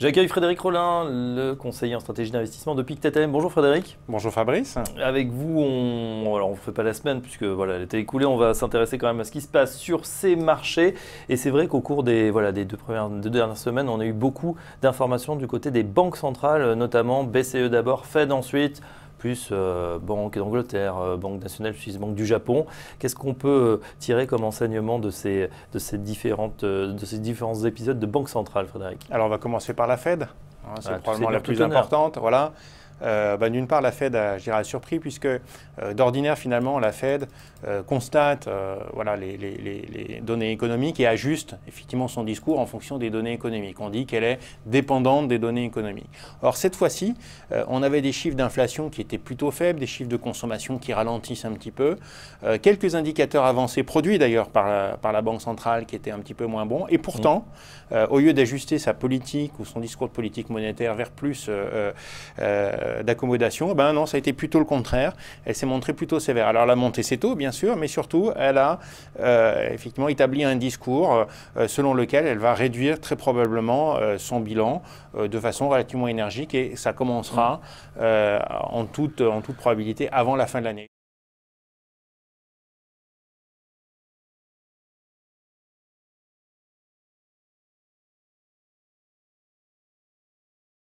J'accueille Frédéric Rollin, le conseiller en stratégie d'investissement de Pictet AM. Bonjour Frédéric. Bonjour Fabrice. Avec vous, alors on ne fait pas la semaine puisque voilà, l'été est écoulé, on va s'intéresser quand même à ce qui se passe sur ces marchés. Et c'est vrai qu'au cours des deux dernières semaines, on a eu beaucoup d'informations du côté des banques centrales, notamment BCE d'abord, Fed ensuite, plus Banque d'Angleterre, Banque nationale suisse, Banque du Japon. Qu'est-ce qu'on peut tirer comme enseignement de ces différents épisodes de banque centrale, Frédéric? Alors on va commencer par la Fed. C'est probablement la plus honneur. importante. Voilà. D'une part, la Fed a, je dirais, surpris puisque d'ordinaire, finalement, la Fed constate voilà, les données économiques et ajuste effectivement son discours en fonction des données économiques. On dit qu'elle est dépendante des données économiques. Or, cette fois-ci, on avait des chiffres d'inflation qui étaient plutôt faibles, des chiffres de consommation qui ralentissent un petit peu, quelques indicateurs avancés, produits d'ailleurs par la Banque centrale, qui étaient un petit peu moins bons. Et pourtant, au lieu d'ajuster sa politique ou son discours de politique monétaire vers plus d'accommodation, ben non, ça a été plutôt le contraire. Elle s'est montrée plutôt sévère. Alors elle a monté ses taux, bien sûr, mais surtout, elle a effectivement établi un discours selon lequel elle va réduire très probablement son bilan de façon relativement énergique et ça commencera en toute probabilité avant la fin de l'année.